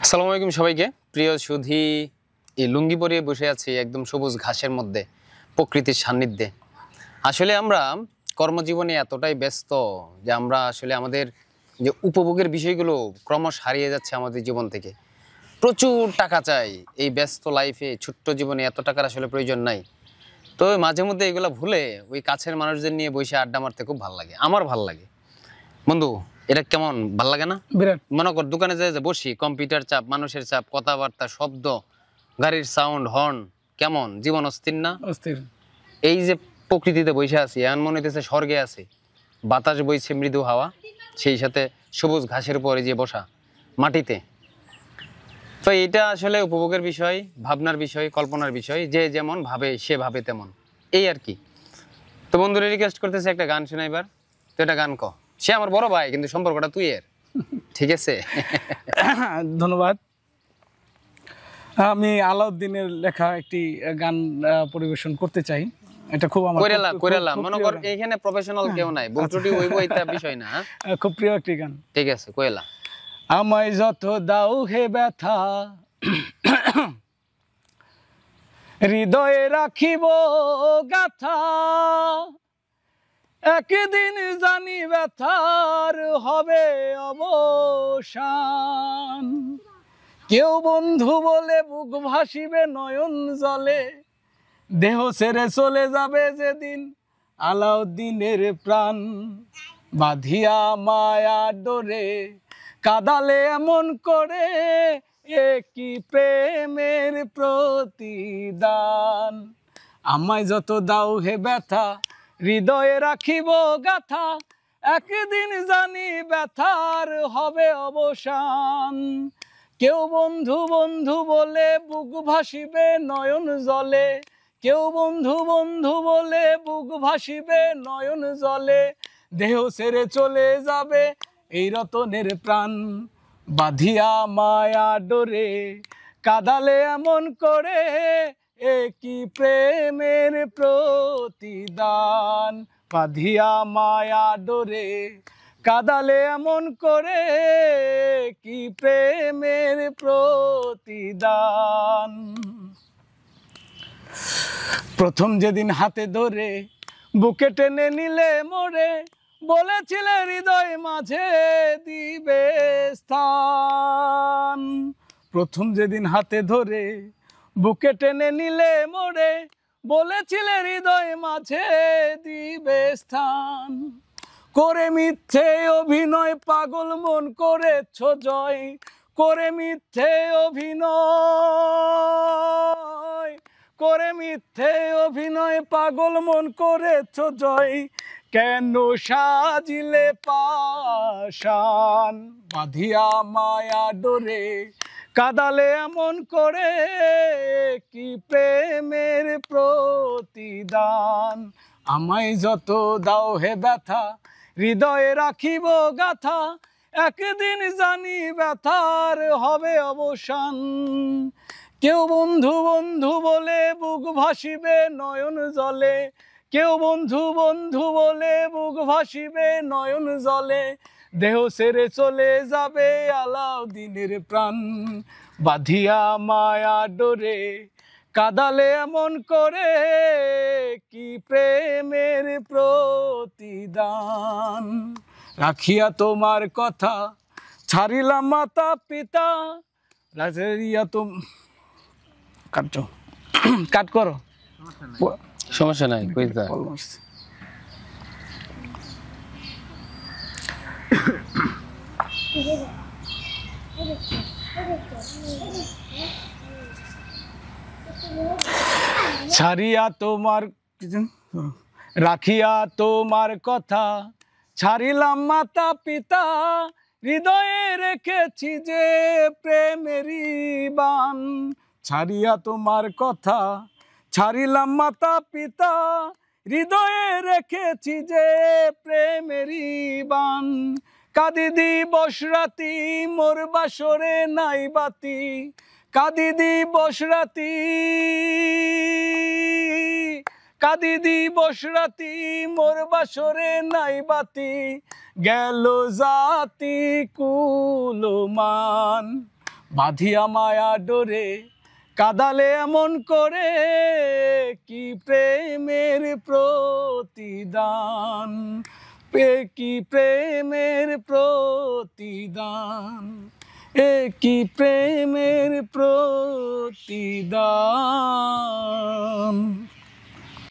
আসসালামু আলাইকুম সবাইকে। প্রিয় সুধী, এই লুঙ্গি পরিয়ে বসে আছি একদম সবুজ ঘাসের মধ্যে, প্রকৃতির সান্নিধ্যে। আসলে আমরা কর্মজীবনে এতটাই ব্যস্ত যে আমরা আসলে আমাদের যে উপভোগের বিষয়গুলো ক্রমশ হারিয়ে যাচ্ছে আমাদের জীবন থেকে। প্রচুর টাকা চাই এই ব্যস্ত লাইফে, ছোট্ট জীবনে এত টাকার আসলে প্রয়োজন নাই। তো মাঝে মধ্যে এগুলো ভুলে ওই কাছের মানুষদের নিয়ে বসে আড্ডা মারতে খুব ভালো লাগে, আমার ভালো লাগে। বন্ধু, এটা কেমন ভাল লাগে না? বিরাট মনে কর দোকানে যে বসি, কম্পিউটার চাপ, মানুষের চাপ, কথাবার্তা, শব্দ, গাড়ির সাউন্ড, হর্ন, কেমন জীবন অস্থির না? অস্থির। এই যে প্রকৃতিতে বসে আছি, এমন মনে হইতেছে স্বর্গে আছি। বাতাস বইছে মৃদু হাওয়া, সেই সাথে সবুজ ঘাসের উপরে যে বসা মাটিতে। তো এটা আসলে উপভোগের বিষয়, ভাবনার বিষয়, কল্পনার বিষয়। যে যেমন ভাবে সে ভাবে তেমন, এই আর কি। তো বন্ধুরা রিকোয়েস্ট করতেছে একটা গান শোনাইবার। তো এটা গান ক। সে আমার বড় ভাই, কিন্তু সম্পর্কটা তুই এর, ঠিক আছে? ধন্যবাদ। আমি আলাউদ্দিনের লেখা একটি গান পরিবেশন করতে চাই। এটা খুব আমার কইরালা মনে কর এখানে প্রফেশনাল কেউ নাই, বলটুটি হইব এটা বিষয় না। খুব প্রিয় একটি গান। ঠিক আছে, কইলা। আমায় যত দাও হে ব্যথা, হৃদয়ে রাখিব গাথা, একদিন জানি ব্যথার হবে অবসান। কেউ বন্ধু বলে বুক ভাসিবে নয়ন জলে, দেহ ছেড়ে চলে যাবে যেদিন আলাউদ্দিনের প্রাণ। বাঁধিয়া মায়া ডোরে কাদালে এমন করে, এ কি প্রেমের প্রতিদান। আমায় যত দাও হে ব্যথা, হৃদয়ে রাখিব গাথা, একদিন জানি ব্যথার হবে অবসান। কেউ বন্ধু বন্ধু বলে বুক ভাসিবে নয়ন জলে, কেউ বন্ধু বন্ধু বলে বুক ভাসিবে নয়ন জলে, দেহ ছেড়ে চলে যাবে এই রতনের প্রাণ। বাঁধিয়া মায়া ডোরে কাদালে এমন করে, এ কি প্রেমের প্রতিদান। বাঁধিয়া মায়া ডোরে কাদালে এমন করে, কি প্রেমের প্রতিদান। প্রথম যেদিন হাতে ধরে বুকে টেনে নিলে মোরে, বলেছিলে হৃদয় মাঝে দিবে স্থান। প্রথম যেদিন হাতে ধরে বুকে টেনে নিলে মোরে, বলেছিলে হৃদয় মাঝে দিবে স্থান। করে মিথ্যে অভিনয় পাগল মন করেছ জয়, করে মিথ্যে অভিনয়, করে মিথ্যে অভিনয় পাগল মন করেছ জয়, কেন সাজিলে পাষাণ। বাঁধিয়া মায়া ডোরে কাদালে এমন করে, কি প্রেমের প্রতিদান। আমায় যত দাও হে ব্যথা, হৃদয়ে রাখিব গাথা, একদিন জানি ব্যথার হবে অবসান। কেউ বন্ধু বন্ধু বলে বুক ভাসিবে নয়ন জলে, কেউ বন্ধু বন্ধু বলে বুক ভাসিবে নয়ন জলে, দেহ ছেড়ে চলে যাবে আলাউদ্দিনের প্রাণ। বাঁধিয়া মায়া ডোরে কাদালে এমন করে, কি প্রেমের প্রতিদান। রাখিয়া তোমার কথা ছাড়িলাম মাতা পিতা, রাখিয়া কাট করো, সমস্যা নাই, কইতা। ছাড়িয়া তোমার রাখিয়া তোমার কথা ছাড়িলাম মাতা পিতা, হৃদয়ে রেখেছি যে প্রেমেরই বান। ছাড়িয়া তোমার কথা ছাড়িলাম মাতা পিতা, হৃদয়ে রেখেছি যে প্রেমেরই বান। কাঁদি দিবস রাতি মোর বাসরে নাই বাতি, কাঁদি দিবস রাতি, কাঁদি দিবস রাতি মোর বাসরে নাই বাতি, গেল জাতি কুলমান। বাঁধিয়া মায়া ডোরে কাদালে এমন করে, কি প্রেমের প্রতিদান, কি প্রেমের প্রতিদান, কি প্রেমের প্রতিদান।